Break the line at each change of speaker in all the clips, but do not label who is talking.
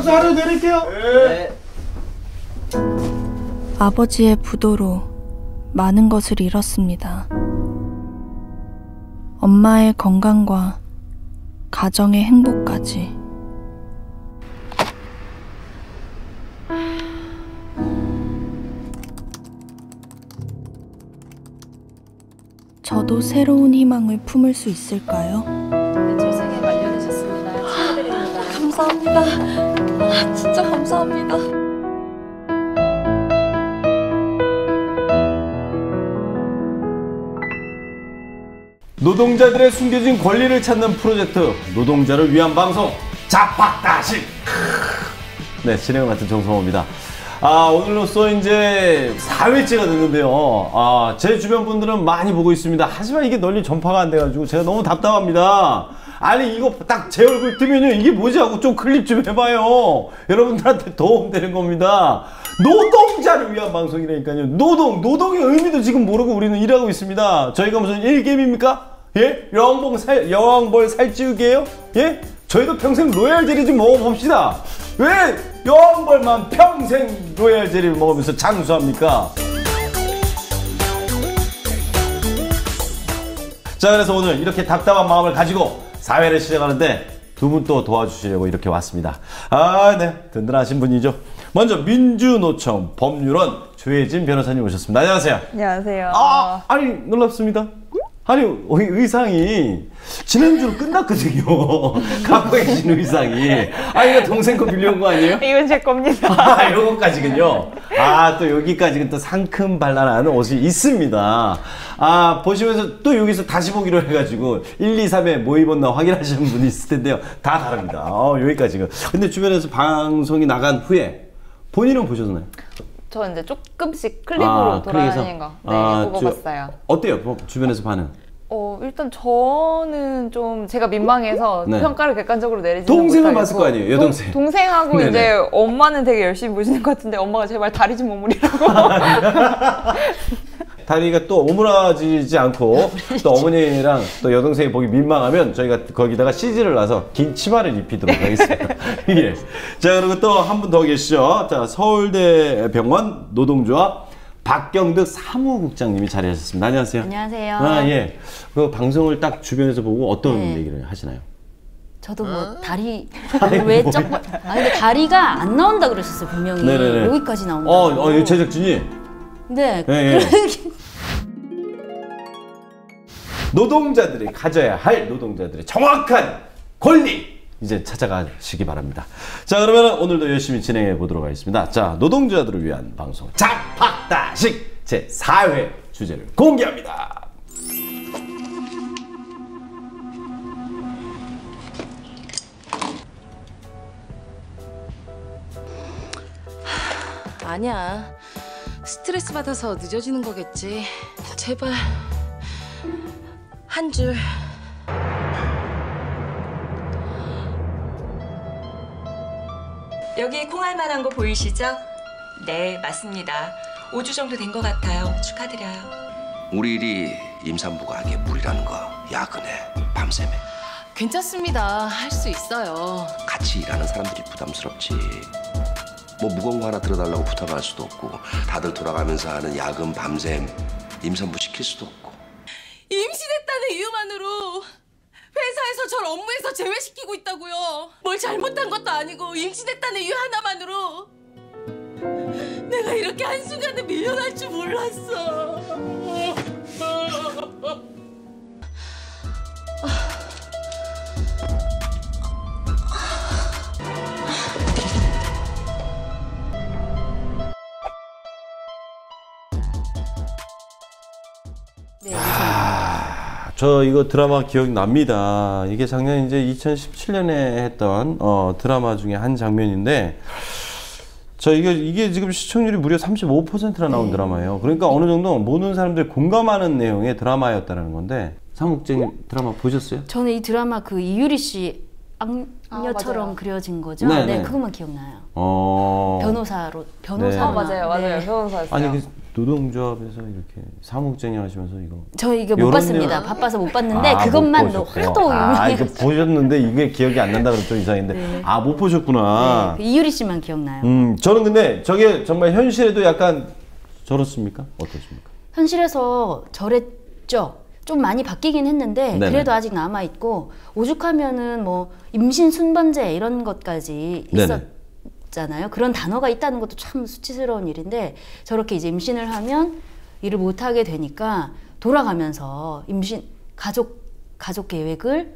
사료 드릴게요.
네.
아버지의 부도로 많은 것을 잃었습니다. 엄마의 건강과 가정의 행복까지. 저도 새로운 희망을 품을 수 있을까요?
대출생에 완료되셨습니다. 축하드립니다.
감사합니다. 진짜 감사합니다.
노동자들의 숨겨진 권리를 찾는 프로젝트, 노동자를 위한 방송 자팍다식. 네, 진행을 맡은 정성호입니다. 오늘로써 이제 4회째가 됐는데요. 제 주변 분들은 많이 보고 있습니다. 하지만 이게 널리 전파가 안 돼가지고 제가 너무 답답합니다. 아니, 이거 딱 제 얼굴 뜨면요, 이게 뭐지 하고 좀 클릭 좀 해봐요. 여러분들한테 도움되는 겁니다. 노동자를 위한 방송이라니까요. 노동의 의미도 지금 모르고 우리는 일하고 있습니다. 저희가 무슨 일개미입니까? 예? 여왕벌 살찌우기예요? 예? 저희도 평생 로얄 젤리 좀 먹어봅시다. 왜 여왕벌만 평생 로얄 젤리를 먹으면서 장수합니까? 자, 그래서 오늘 이렇게 답답한 마음을 가지고 4회를 시작하는데 두 분 또 도와주시려고 이렇게 왔습니다. 네, 든든하신 분이죠. 먼저 민주노총 법률원 조혜진 변호사님 오셨습니다. 안녕하세요.
안녕하세요.
아니, 놀랍습니다. 아니, 의상이 지난주로 끝났거든요. 갖고 계신 의상이. 이거 동생 거 빌려온 거 아니에요?
이건 제 겁니다.
요거까지군요. 또 여기까지는 또 상큼발랄한 옷이 있습니다. 보시면서 또 여기서 다시 보기로 해가지고 1, 2, 3회 뭐 입었나 확인하시는 분이 있을 텐데요. 다 다릅니다. 여기까지가. 근데 주변에서 방송이 나간 후에 본인은 보셨나요?
저 이제 조금씩 클립으로 돌아다니는 거 보고 봤어요.
어때요? 주변에서 반응?
일단 저는 좀 제가 민망해서
네.
평가를 객관적으로 내리지
동생은
못하겠고.
봤을 거 아니에요, 여동생.
동생하고
네네.
이제 엄마는 되게 열심히 보시는 것 같은데 엄마가 제발 다리 좀 오므리라고.
다리가 또 오므라지지 않고 또 어머니랑 또 여동생이 보기 민망하면 저희가 거기다가 CG를 놔서 긴 치마를 입히도록 하겠습니다. 예. 자, 그리고 또 한 분 더 계시죠. 자, 서울대병원 노동조합 박경득 사무국장님이 자리하셨습니다. 안녕하세요.
안녕하세요.
예. 그 방송을 딱 주변에서 보고 어떤 얘기를 하시나요?
저도 뭐 다리 왜 조금 근데 다리가 안 나온다 그러셨어요. 분명히.
네네네.
여기까지 나온다.
제작진이.
네.
예. 노동자들이 가져야 할 노동자들의 정확한 권리 이제 찾아가시기 바랍니다. 자, 그러면 오늘도 열심히 진행해 보도록 하겠습니다. 자, 노동자들을 위한 방송 자팍다식 제 4회 주제를 공개합니다.
아니야. 스트레스 받아서 늦어지는 거겠지. 제발 한 줄.
여기 콩알 만한 거 보이시죠? 네, 맞습니다. 5주 정도 된 것 같아요. 축하드려요.
우리 일이 임산부가 하기에 무리라는 거 야근해, 밤새매.
괜찮습니다. 할 수 있어요.
같이 일하는 사람들이 부담스럽지. 뭐 무거운 거 하나 들어달라고 부탁할 수도 없고 다들 돌아가면서 하는 야근, 밤샘 임산부 시킬 수도 없고.
임신했다는 이유만으로 회사에서 절 업무에서 제외시키고 있다고요. 뭘 잘못한 것도 아니고 임신했다는 이유 하나만으로 내가 이렇게 한순간에 밀려날 줄 몰랐어.
저 이거 드라마 기억납니다. 이게 작년 이제 2017년에 했던 드라마 중에 한 장면인데 이게 지금 시청률이 무려 35%나 나온 드라마예요. 그러니까 어느 정도 모든 사람들이 공감하는 내용의 드라마였다는 건데 사무국장님 드라마 보셨어요?
저는 이 드라마 그 이유리 씨 악녀처럼 그려진 거죠.
네네.
네, 그것만 기억나요. 변호사.
네.
맞아요. 변호사였어요.
아니 노동조합에서 이렇게 사무국장님 하시면서 이거
저 이거 못 봤습니다. 바빠서 못 봤는데 그것만 하도
이거 보셨는데 이게 기억이 안 난다 그러면 좀 이상인데
네.
못 보셨구나.
네, 이유리 씨만 기억나요.
저는 근데 저게 정말 현실에도 약간 저렇습니까? 어떻습니까?
현실에서 저랬죠. 좀 많이 바뀌긴 했는데
네네.
그래도 아직 남아 있고 오죽하면은 뭐 임신 순번제 이런 것까지
네네.
있었잖아요. 그런 단어가 있다는 것도 참 수치스러운 일인데 저렇게 이제 임신을 하면 일을 못 하게 되니까 돌아가면서 임신 가족 계획을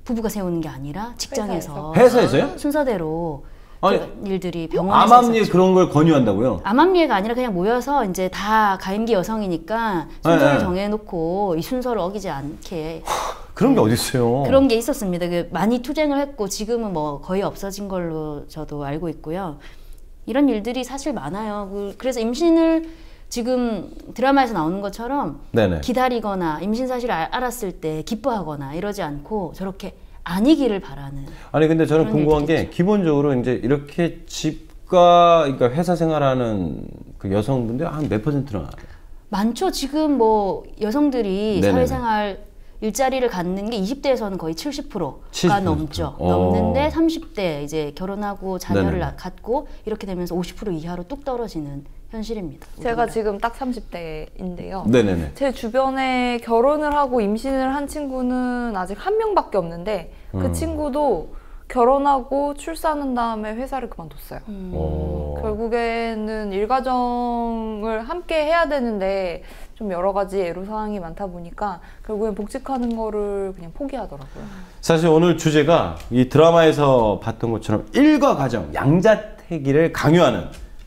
부부가 세우는 게 아니라 직장에서
회사에서요?
순서대로
아니,
일들이 병원에서
암암리에
있었죠.
그런 걸 권유한다고요?
암암리에가 아니라 그냥 모여서 이제 다 가임기 여성이니까 순서를
네.
정해놓고 이 순서를 어기지 않게
그런 게 어디 있어요?
그런 게 있었습니다. 많이 투쟁을 했고 지금은 뭐 거의 없어진 걸로 저도 알고 있고요. 이런 일들이 사실 많아요. 그래서 임신을 지금 드라마에서 나오는 것처럼
네네.
기다리거나 임신 사실을 알았을 때 기뻐하거나 이러지 않고 저렇게 아니기를 바라는.
아니 근데 저는
그런
궁금한 게
일들이죠.
기본적으로 이제 이렇게 집과 그러니까 회사 생활하는 그 여성분들 한 몇 %나
많죠. 지금 뭐 여성들이
네네네.
사회생활 일자리를 갖는 게 20대에서는 거의 70%가
70%.
넘죠.
어.
넘는데 30대 이제 결혼하고 자녀를
네네네.
갖고 이렇게 되면서 50% 이하로 뚝 떨어지는 현실입니다.
제가
우리나라.
지금 딱 30대인데요.
네네네.
제 주변에 결혼을 하고 임신을 한 친구는 아직 한 명밖에 없는데 그 친구도 결혼하고 출산한 다음에 회사를 그만뒀어요. 결국에는 일가정을 함께 해야 되는데 좀 여러 가지 애로사항이 많다 보니까 결국엔 복직하는 거를 그냥 포기하더라고요.
사실 오늘 주제가 이 드라마에서 봤던 것처럼 일과 가정, 양자택일을 강요하는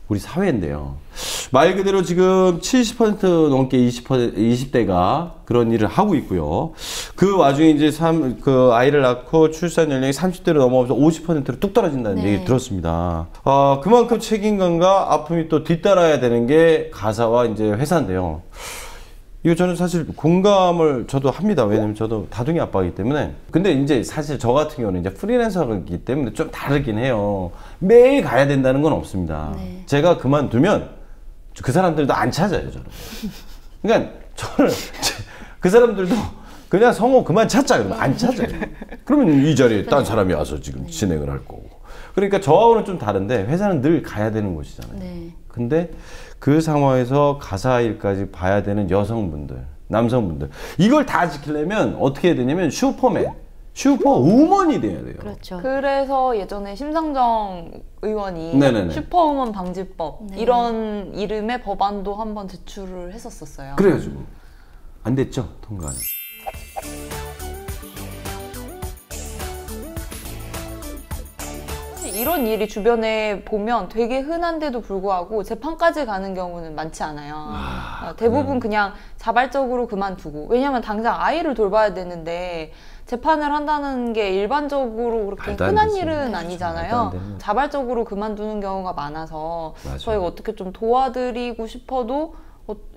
우리 사회인데요. 말 그대로 지금 70% 넘게 20대가 그런 일을 하고 있고요. 그 와중에 이제 그 아이를 낳고 출산 연령이 30대로 넘어가면서 50%로 뚝 떨어진다는
네.
얘기 들었습니다. 그만큼 책임감과 아픔이 또 뒤따라야 되는 게 가사와 이제 회사인데요. 이거 저는 사실 공감을 저도 합니다. 왜냐면 저도 다둥이 아빠이기 때문에. 근데 이제 사실 저 같은 경우는 이제 프리랜서이기 때문에 좀 다르긴 해요. 매일 가야 된다는 건 없습니다.
네.
제가 그만두면 그 사람들도 안 찾아요, 저를. 그러니까 저를 그 사람들도 그냥 성호 그만 찾자 그러면 안 찾아요. 그러면 이 자리에 딴 사람이 와서 지금 진행을 할 거고. 그러니까 저하고는 좀 다른데 회사는 늘 가야 되는 곳이잖아요.
네.
근데 그 상황에서 가사 일까지 봐야 되는 여성분들, 남성분들 이걸 다 지키려면 어떻게 해야 되냐면 슈퍼우먼이 돼야 돼요.
그렇죠.
그래서 예전에 심상정 의원이
네네네.
슈퍼우먼 방지법
네.
이런 이름의 법안도 한번 제출을 했었어요.
그래가지고 안 됐죠, 통과는.
이런 일이 주변에 보면 되게 흔한데도 불구하고 재판까지 가는 경우는 많지 않아요. 대부분 그냥 자발적으로 그만두고, 왜냐면 당장 아이를 돌봐야 되는데 재판을 한다는 게 일반적으로 그렇게
말도 안
흔한
되지.
일은
말도 안
아니잖아요.
되는.
자발적으로 그만두는 경우가 많아서
맞아요.
저희가 어떻게 좀 도와드리고 싶어도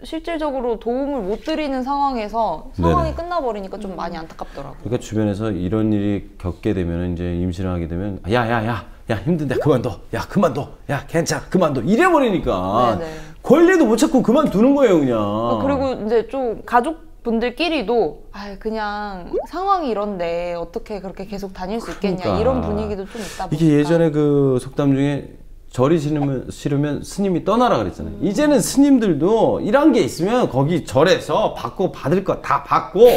실질적으로 도움을 못 드리는 상황에서 상황이
네네.
끝나버리니까 좀 많이 안타깝더라고요.
그러니까 주변에서 이런 일이 겪게 되면 이제 임신을 하게 되면 야 힘든데 그만둬, 야 그만둬, 야 괜찮아 그만둬 이래버리니까
네네.
권리도 못 찾고 그만두는 거예요 그냥.
그리고 이제 좀 가족분들끼리도 그냥 상황이 이런데 어떻게 그렇게 계속 다닐 수 있겠냐,
그러니까.
이런 분위기도 좀 있다 보니까.
이게 예전에 그 속담 중에 절이 싫으면 스님이 떠나라 그랬잖아요. 이제는 스님들도 이런 게 있으면 거기 절에서 받고 받을 거 다 받고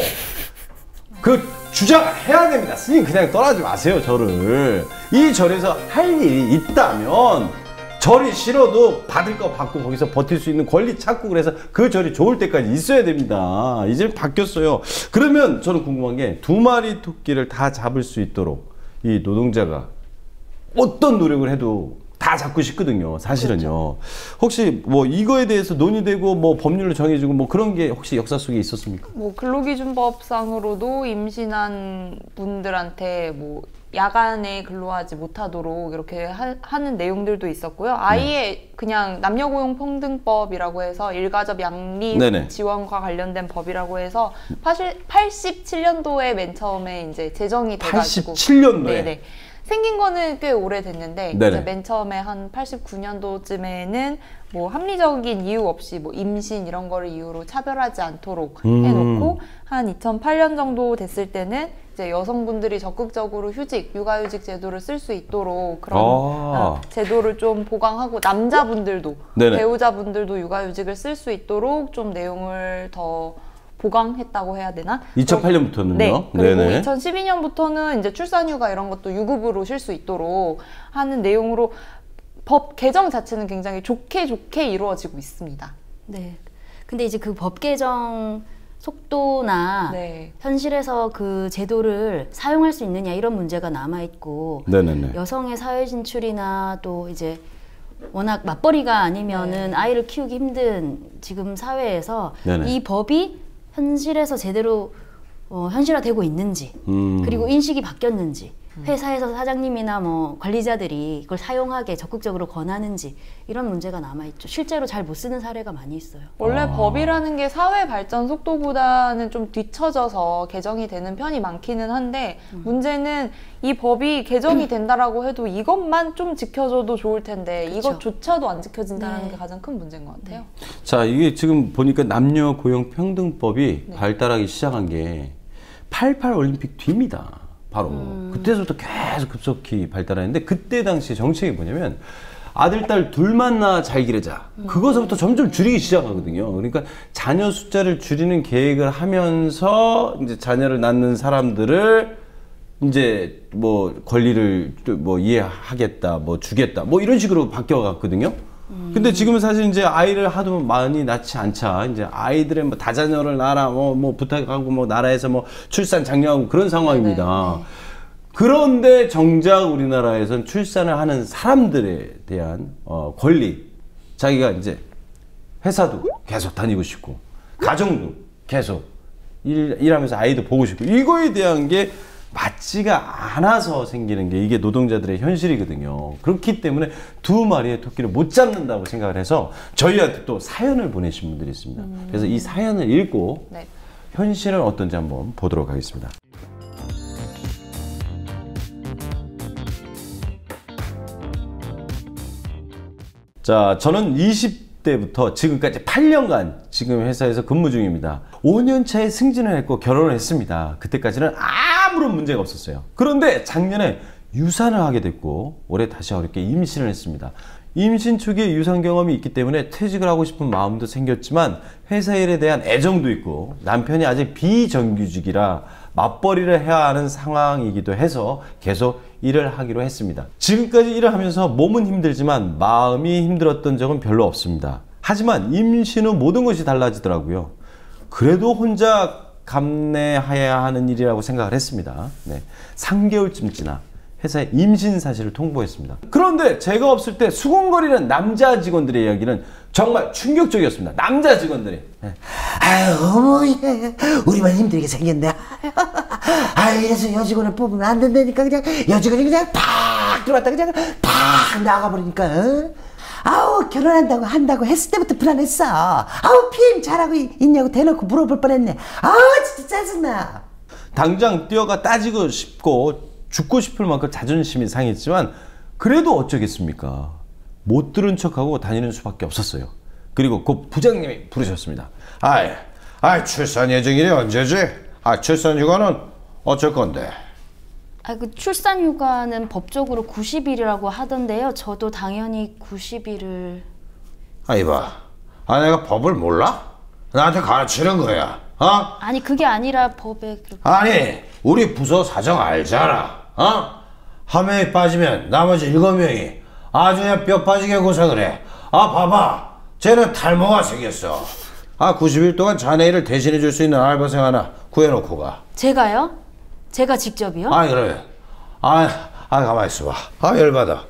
그 주장해야 됩니다. 스님 그냥 떠나지 마세요, 절을. 이 절에서 할 일이 있다면 절이 싫어도 받을 거 받고 거기서 버틸 수 있는 권리 찾고, 그래서 그 절이 좋을 때까지 있어야 됩니다. 이제 바뀌었어요. 그러면 저는 궁금한 게 두 마리 토끼를 다 잡을 수 있도록 이 노동자가 어떤 노력을 해도 다 잡고 싶거든요, 사실은요.
그렇죠.
혹시 뭐 이거에 대해서 논의되고 뭐 법률로 정해지고 뭐 그런 게 혹시 역사 속에 있었습니까?
뭐 근로기준법상으로도 임신한 분들한테 뭐 야간에 근로하지 못하도록 이렇게 하는 내용들도 있었고요. 아예 그냥 남녀고용평등법이라고 해서 일가족 양립
네네.
지원과 관련된 법이라고 해서 87년도에 맨 처음에 이제 제정이 돼가지고
87년도에?
네네. 생긴 거는 꽤 오래됐는데
네네.
이제 맨 처음에 한 89년도쯤에는 뭐 합리적인 이유 없이 뭐 임신 이런 거를 이유로 차별하지 않도록 해놓고 한 2008년 정도 됐을 때는 이제 여성분들이 적극적으로 육아휴직 제도를 쓸 수 있도록 그런 제도를 좀 보강하고 남자분들도
네네.
배우자분들도 육아휴직을 쓸 수 있도록 좀 내용을 더 보강했다고 해야 되나?
2008년부터는요?
네. 그리고
네네.
2012년부터는 이제 출산휴가 이런 것도 유급으로 쉴 수 있도록 하는 내용으로 법 개정 자체는 굉장히 좋게 이루어지고 있습니다.
네. 근데 이제 그 법 개정 속도나
네.
현실에서 그 제도를 사용할 수 있느냐 이런 문제가 남아 있고
네네네.
여성의 사회 진출이나 또 이제 워낙 맞벌이가 아니면은 아이를 키우기 힘든 지금 사회에서
네네.
이 법이 현실에서 제대로 현실화되고 있는지 그리고 인식이 바뀌었는지 회사에서 사장님이나 뭐 관리자들이 이걸 사용하게 적극적으로 권하는지 이런 문제가 남아있죠. 실제로 잘 못 쓰는 사례가 많이 있어요.
원래 법이라는 게 사회 발전 속도보다는 좀 뒤처져서 개정이 되는 편이 많기는 한데 문제는 이 법이 개정이 된다라고 해도 이것만 좀 지켜줘도 좋을 텐데
그쵸.
이것조차도 안 지켜진다는
네.
게 가장 큰 문제인 것 같아요.
자, 이게 지금 보니까 남녀 고용 평등법이
네.
발달하기 시작한 게 88 올림픽 뒤입니다. 바로 그때부터 계속 급속히 발달했는데 그때 당시 정책이 뭐냐면 아들, 딸 둘만 낳아 잘 기르자. 그것부터 점점 줄이기 시작하거든요. 그러니까 자녀 숫자를 줄이는 계획을 하면서 이제 자녀를 낳는 사람들을 이제 뭐 권리를 뭐 이해하겠다, 뭐 주겠다, 뭐 이런 식으로 바뀌어갔거든요. 근데 지금은 사실 이제 아이를 하도 많이 낳지 않자. 이제 아이들의 뭐 다자녀를 낳아라, 뭐 부탁하고 뭐 나라에서 뭐 출산 장려하고 그런 상황입니다.
네.
그런데 정작 우리나라에선 출산을 하는 사람들에 대한 권리, 자기가 이제 회사도 계속 다니고 싶고 가정도 계속 일하면서 아이도 보고 싶고 이거에 대한 게 맞지가 않아서 생기는 게 이게 노동자들의 현실이거든요. 그렇기 때문에 두 마리의 토끼를 못 잡는다고 생각을 해서 저희한테 또 사연을 보내신 분들이 있습니다. 그래서 이 사연을 읽고
네.
현실은 어떤지 한번 보도록 하겠습니다. 자, 저는 20대부터 지금까지 8년간 지금 회사에서 근무 중입니다. 5년 차에 승진을 했고 결혼을 했습니다. 그때까지는 아무런 문제가 없었어요. 그런데 작년에 유산을 하게 됐고 올해 다시 어렵게 임신을 했습니다. 임신 초기에 유산 경험이 있기 때문에 퇴직을 하고 싶은 마음도 생겼지만 회사 일에 대한 애정도 있고 남편이 아직 비정규직이라 맞벌이를 해야 하는 상황이기도 해서 계속 일을 하기로 했습니다. 지금까지 일을 하면서 몸은 힘들지만 마음이 힘들었던 적은 별로 없습니다. 하지만 임신 후 모든 것이 달라지더라고요. 그래도 혼자 감내해야 하는 일이라고 생각을 했습니다. 네, 3개월쯤 지나 회사에 임신 사실을 통보했습니다. 그런데 제가 없을 때 수군거리는 남자 직원들의 이야기는 정말 충격적이었습니다. 남자 직원들이.
아유, 어머, 예. 우리만 힘들게 생겼네. 아유, 이래서 여직원을 뽑으면 안 된다니까. 그냥 여직원이 그냥 팍 들어왔다 그냥 팍 나가버리니까. 어? 아우, 한다고 했을 때부터 불안했어. 아우, PM 잘하고 있냐고 대놓고 물어볼 뻔했네. 아우, 진짜 짜증나.
당장 뛰어가 따지고 싶고 죽고 싶을 만큼 자존심이 상했지만 그래도 어쩌겠습니까? 못 들은 척하고 다니는 수밖에 없었어요. 그리고 그 부장님이 부르셨습니다. 아이, 출산 예정일이 언제지? 출산 휴가는 어쩔 건데?
그 출산 휴가는 법적으로 90일이라고 하던데요. 저도 당연히 90일을.
이봐. 내가 법을 몰라? 나한테 가르치는 거야.
아니 그게 아니라 법에 그렇게.
아니, 우리 부서 사정 알잖아. 한 명이 빠지면 나머지 7명이 아주 그냥 뼈 빠지게 고생을 해. 봐봐. 쟤는 탈모가 생겼어. 90일 동안 자네 일을 대신해 줄 수 있는 알바생 하나 구해놓고 가.
제가요? 제가 직접이요?
그래. 가만히 있어봐. 열받아.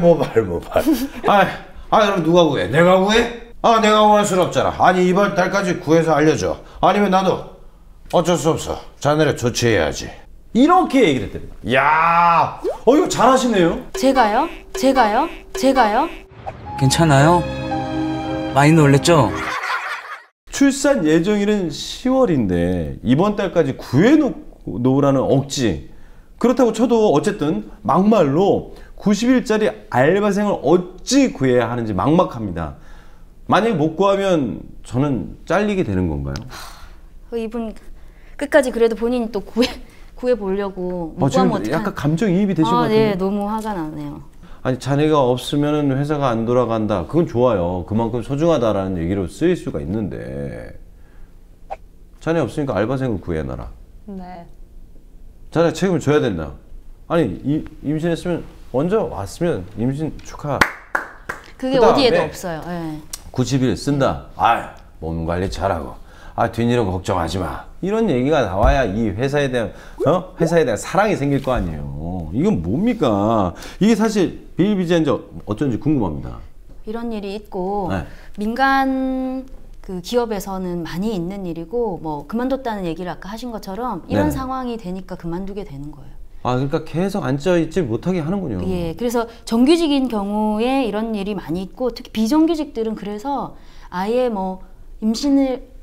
모발. 그럼 누가 구해? 내가 구해? 내가 구할 순 없잖아. 이번 달까지 구해서 알려줘. 아니면 나도 어쩔 수 없어. 자네를 조치해야지.
이렇게 얘기를 했답니다. 이야, 이거 잘하시네요.
제가요?
괜찮아요? 많이 놀랬죠?
출산 예정일은 10월인데 이번 달까지 구해놓으라는 억지. 그렇다고 쳐도 어쨌든 막말로 90일짜리 알바생을 어찌 구해야 하는지 막막합니다. 만약에 못 구하면 저는 잘리게 되는 건가요?
이분 끝까지 그래도 본인이 또 구해 보려고 못
지금
구하면 어떡하...
약간 감정이입이 되신 것 같은데.
네, 너무 화가 나네요.
아니 자네가 없으면 회사가 안 돌아간다. 그건 좋아요. 그만큼 소중하다라는 얘기로 쓰일 수가 있는데 자네 없으니까 알바생을 구해놔라.
네.
자네 책임을 져야 된다. 아니 임신했으면 먼저 왔으면 임신 축하.
그게 어디에도 없어요. 네.
90일 쓴다. 몸 관리 잘하고. 뒷일은 걱정하지 마. 이런 얘기가 나와야 이 회사에 대한 회사에 대한 사랑이 생길 거 아니에요. 이건 뭡니까? 이게 사실 비일비재한지 어쩐지 궁금합니다.
이런 일이 있고
네.
민간 그 기업에서는 많이 있는 일이고 뭐 그만뒀다는 얘기를 아까 하신 것처럼 이런 상황이 되니까 그만두게 되는 거예요.
그러니까 계속 앉아있지 못하게 하는군요.
예, 그래서 정규직인 경우에 이런 일이 많이 있고 특히 비정규직들은 그래서 아예 뭐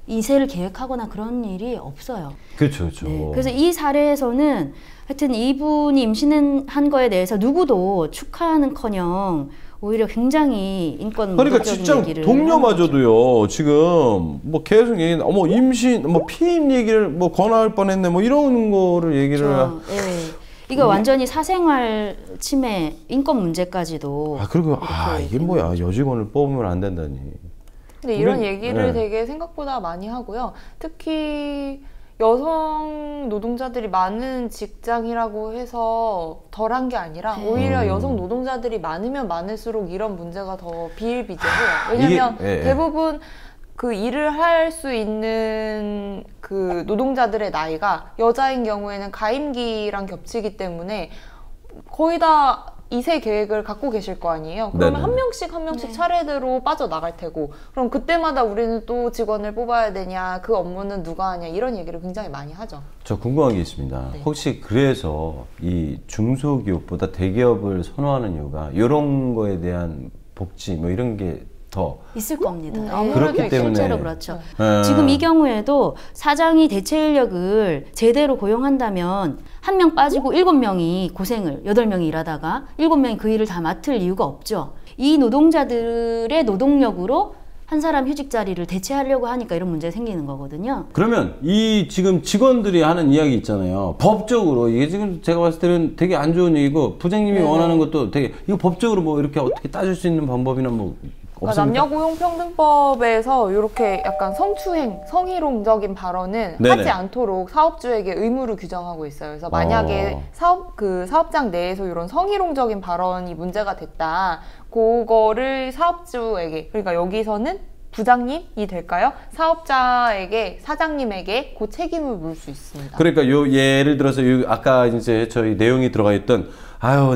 이세를 계획하거나 그런 일이 없어요.
그렇죠, 그렇죠.
네, 그래서 이 사례에서는 하여튼 이분이 임신한 거에 대해서 누구도 축하하는커녕 오히려 굉장히 인권
그러니까
모독적인
직장
얘기를
동료마저도요. 지금 뭐 계속 얘기, 임신, 피임 얘기를 뭐 권할 뻔했네, 뭐 이런 거를 얘기를.
그렇죠. 예. 이거 완전히 사생활 침해, 인권 문제까지도.
그리고 이게 뭐야, 여직원을 뽑으면 안 된다니.
근데 이런 얘기를 되게 생각보다 많이 하고요. 특히 여성 노동자들이 많은 직장이라고 해서 덜한 게 아니라 오히려 여성 노동자들이 많으면 많을수록 이런 문제가 더 비일비재해요. 왜냐면 대부분 그 일을 할 수 있는 그 노동자들의 나이가 여자인 경우에는 가임기랑 겹치기 때문에 거의 다 이세 계획을 갖고 계실 거 아니에요. 그러면
네네.
한 명씩 차례대로 빠져나갈 테고 그럼 그때마다 우리는 또 직원을 뽑아야 되냐, 그 업무는 누가 하냐, 이런 얘기를 굉장히 많이 하죠.
저 궁금한 게 있습니다.
네.
혹시 그래서 이 중소기업보다 대기업을 선호하는 이유가 이런 거에 대한 복지 뭐 이런 게 더
있을 겁니다.
그렇기 때문에
실제로 그렇죠. 지금 이 경우에도 사장이 대체 인력을 제대로 고용한다면 1명 빠지고 7명이 고생을 8명이 일하다가 7명이 그 일을 다 맡을 이유가 없죠. 이 노동자들의 노동력으로 한 사람 휴직 자리를 대체하려고 하니까 이런 문제가 생기는 거거든요.
그러면 이 지금 직원들이 하는 이야기 있잖아요. 법적으로 이게 지금 제가 봤을 때는 되게 안 좋은 얘기고 부장님이 원하는 것도 되게 이거 법적으로 뭐 이렇게 어떻게 따질 수 있는 방법이나 뭐
그러니까 남녀고용평등법에서 이렇게 약간 성추행, 성희롱적인 발언은 하지 않도록 사업주에게 의무를 규정하고 있어요. 그래서 만약에 사업장 내에서 이런 성희롱적인 발언이 문제가 됐다, 그거를 사업주에게, 그러니까 여기서는 부장님이 될까요? 사업자에게, 사장님에게 그 책임을 물 수 있습니다.
그러니까 예를 들어서 아까 이제 저희 내용이 들어가 있던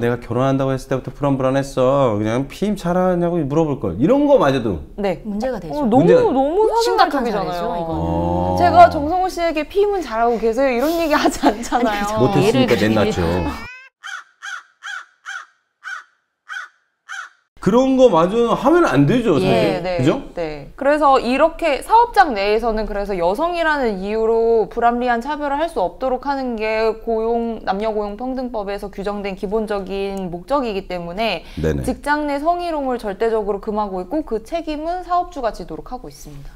내가 결혼한다고 했을 때부터 불안불안했어. 그냥 피임 잘하냐고 물어볼 걸. 이런 거마저도
문제가 되죠.
너무
심각한
사생활적이잖아요.
사례죠, 이거는.
제가 정성호 씨에게 피임은 잘하고 계세요, 이런 얘기 하지 않잖아요.
못했으니까 냈났죠. 그런 거 마저 하면 안 되죠, 사실. 그죠?
네. 그래서 이렇게 사업장 내에서는 그래서 여성이라는 이유로 불합리한 차별을 할 수 없도록 하는 게 남녀고용평등법에서 규정된 기본적인 목적이기 때문에
네네.
직장 내 성희롱을 절대적으로 금하고 있고 그 책임은 사업주가 지도록 하고 있습니다.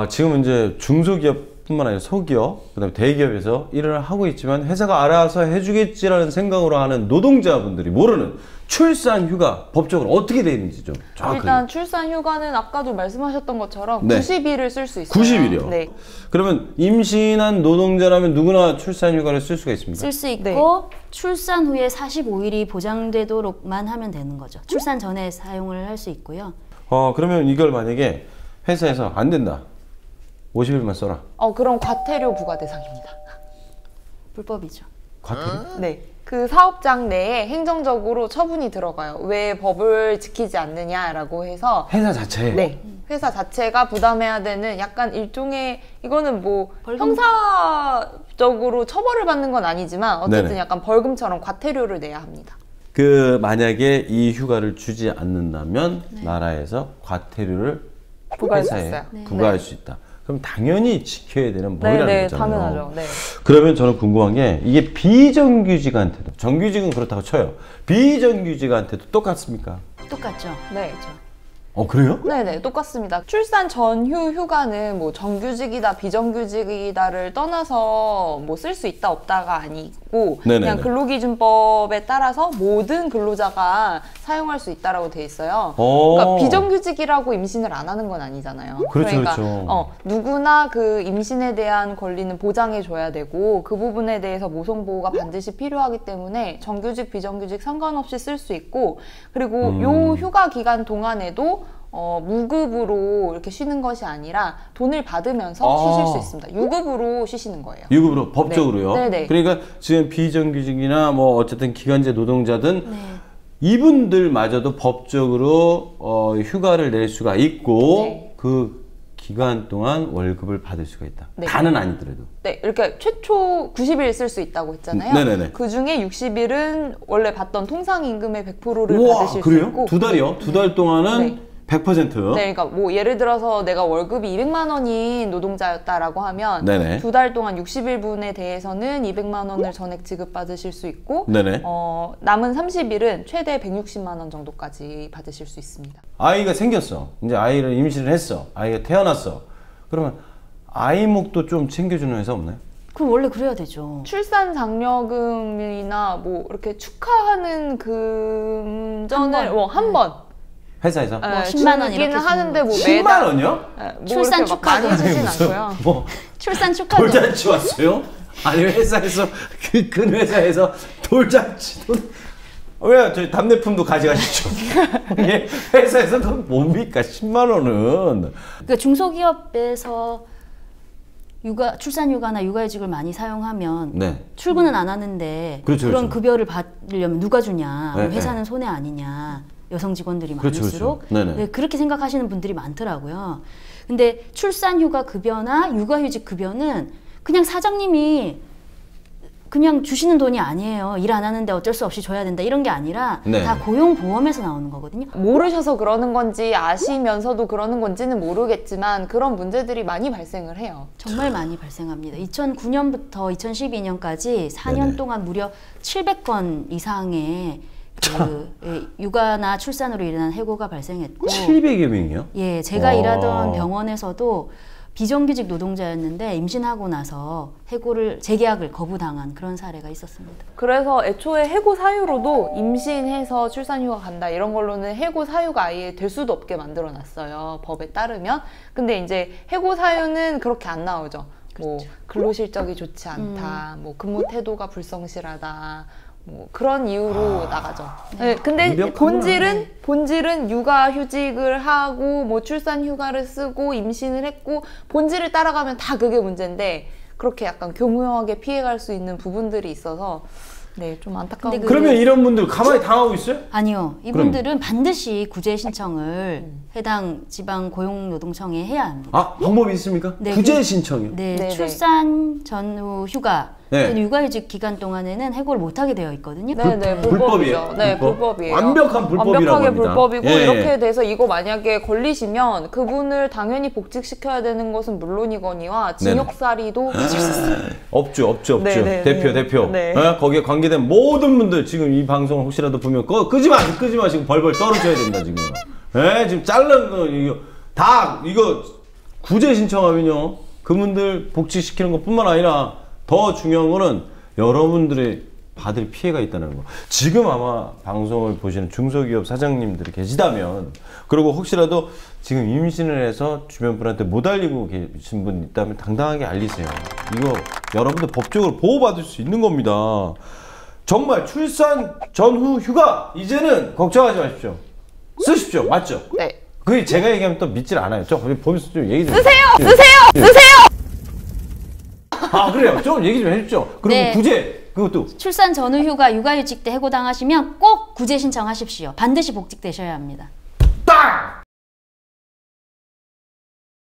지금 이제 중소기업뿐만 아니라 소기업, 그다음에 대기업에서 일을 하고 있지만 회사가 알아서 해주겠지라는 생각으로 하는 노동자분들이 모르는 출산 휴가 법적으로 어떻게 되어 있는지 좀 정확하게.
일단 출산 휴가는 아까도 말씀하셨던 것처럼 90일을 쓸 수 있어요.
90일이요?
네.
그러면 임신한 노동자라면 누구나 출산 휴가를 쓸 수가 있습니까?
쓸 수 있고 출산 후에 45일이 보장되도록만 하면 되는 거죠. 출산 전에 사용을 할 수 있고요.
그러면 이걸 만약에 회사에서 안 된다, 50일만 써라.
그럼 과태료 부과 대상입니다.
불법이죠.
과태료?
네. 그 사업장 내에 행정적으로 처분이 들어가요. 왜 법을 지키지 않느냐라고 해서
회사 자체에?
네. 회사 자체가 부담해야 되는 약간 일종의, 이거는 뭐 형사적으로 처벌을 받는 건 아니지만 어쨌든 약간 벌금처럼 과태료를 내야 합니다.
만약에 이 휴가를 주지 않는다면 나라에서 과태료를
부과할 수
회사에
있어요.
부과할 수 있다. 그럼 당연히 지켜야 되는 법이라는
네,
거잖아요.
당연하죠. 네.
그러면 저는 궁금한 게 이게 비정규직한테도 정규직은 그렇다고 쳐요. 비정규직한테도 똑같습니까?
똑같죠.
네.
그렇죠.
그래요?
네네, 똑같습니다. 출산 전후 휴가는 뭐 정규직이다, 비정규직이다를 떠나서 뭐 쓸 수 있다, 없다가 아니고
네네네.
그냥 근로기준법에 따라서 모든 근로자가 사용할 수 있다라고 돼 있어요. 그러니까 비정규직이라고 임신을 안 하는 건 아니잖아요.
그렇죠,
그러니까
그렇죠.
누구나 그 임신에 대한 권리는 보장해 줘야 되고 그 부분에 대해서 모성보호가 반드시 필요하기 때문에 정규직, 비정규직 상관없이 쓸 수 있고 그리고 요 휴가 기간 동안에도 무급으로 이렇게 쉬는 것이 아니라 돈을 받으면서 쉬실 수 있습니다. 유급으로 쉬시는 거예요.
유급으로 법적으로요?
네. 네네.
그러니까 지금 비정규직이나 뭐 어쨌든 기간제 노동자든 이분들마저도 법적으로 휴가를 낼 수가 있고 그 기간 동안 월급을 받을 수가 있다.
네.
다는 아니더라도.
네, 이렇게 최초 90일 쓸 수 있다고 했잖아요.
네네네.
그 중에 60일은 원래 받던 통상임금의 100%를
우와,
받으실
그래요?
수 있고.
두 달이요? 두 달 동안은 100%?
네, 그러니까 뭐 예를 들어서 내가 월급이 200만 원인 노동자였다라고 하면
네네.
두 달 동안 60일분에 대해서는 200만 원을 전액 지급받으실 수 있고
네네.
남은 30일은 최대 160만 원 정도까지 받으실 수 있습니다.
아이가 생겼어. 이제 아이를 임신을 했어. 아이가 태어났어. 그러면 아이목도 좀 챙겨주는 회사 없나요?
그럼 원래 그래야 되죠.
출산 장려금이나 뭐 이렇게 축하하는 금전을 한 번.
회사에서?
뭐
10만 원 이렇게
하는데 뭐
10만 원이요?
뭐
출산
이렇게 막 많이 주진 않고요.
뭐
출산 축하금.
돌잔치 왔어요? 아니 회사에서 큰 회사에서 돌잔치 왜 저희 답례품도 가져가시죠? 이게 회사에서 그건 뭡니까 10만 원은?
그러니까 중소기업에서 출산휴가나 육아휴직을 많이 사용하면 출근은 안 하는데
그렇죠,
그런
그렇죠.
급여를 받으려면 누가 주냐?
네,
회사는 손해 아니냐? 여성 직원들이
그렇죠,
많을수록
그렇죠.
네, 그렇게 생각하시는 분들이 많더라고요. 근데 출산휴가 급여나 육아휴직 급여는 그냥 사장님이 그냥 주시는 돈이 아니에요. 일 안 하는데 어쩔 수 없이 줘야 된다 이런 게 아니라 다 고용보험에서 나오는 거거든요.
모르셔서 그러는 건지 아시면서도 그러는 건지는 모르겠지만 그런 문제들이 많이 발생을 해요.
정말 많이 발생합니다. 2009년부터 2012년까지 4년 동안 무려 700건 이상의 육아나 출산으로 일어난 해고가 발생했고
700여 명이요?
예, 제가 일하던 병원에서도 비정규직 노동자였는데 임신하고 나서 해고를 재계약을 거부당한 그런 사례가 있었습니다.
그래서 애초에 해고 사유로도 임신해서 출산휴가 간다 이런 걸로는 해고 사유가 아예 될 수도 없게 만들어놨어요. 법에 따르면. 근데 이제 해고 사유는 그렇게 안 나오죠. 뭐 근로실적이 좋지 않다, 뭐 근무 태도가 불성실하다. 뭐 그런 이유로 나가죠. 네, 근데 본질은 육아휴직을 하고 뭐 출산휴가를 쓰고 임신을 했고 본질을 따라가면 다 그게 문제인데 그렇게 약간 교묘하게 피해갈 수 있는 부분들이 있어서 네, 좀 안타까운.
그러면 이런 분들 가만히 당하고 있어요?
아니요. 이분들은 반드시 구제 신청을 해당 지방 고용노동청에 해야 합니다.
아, 방법이 있습니까?
네,
구제 신청이요?
네, 출산 전후 휴가 육아휴직 기간 동안에는 해고를 못하게 되어 있거든요.
불법이에요. 네, 불법이에요.
완벽한 불법이라고
완벽하게
합니다.
불법이고 이렇게 돼서 이거 만약에 걸리시면 그분을 당연히 복직시켜야 되는 것은 물론이거니와 징역살이도 하실 수 있어요.
없죠.
네네.
대표.
네.
거기에 관계된 모든 분들 지금 이 방송을 혹시라도 보면 끄지 마시고 벌벌 떨어져야 된다 지금. 지금 자른 거 이거 구제 신청하면요 그분들 복직시키는 것뿐만 아니라 더 중요한 거는 여러분들의 받을 피해가 있다는 거. 지금 아마 방송을 보시는 중소기업 사장님들이 계시다면 그리고 혹시라도 지금 임신을 해서 주변 분한테 못 알리고 계신 분 있다면 당당하게 알리세요. 이거 여러분들 법적으로 보호받을 수 있는 겁니다. 정말 출산 전후 휴가 이제는 걱정하지 마십시오. 쓰십시오. 맞죠?
네.
그게 제가 얘기하면 또 믿질 않아요. 저 보면서 좀 얘기 좀
쓰세요.
아, 그래요. 좀 얘기 좀 해주십시오. 그리고 구제 그것도
출산 전후 휴가 육아휴직 때 해고 당하시면 꼭 구제 신청하십시오. 반드시 복직되셔야 합니다.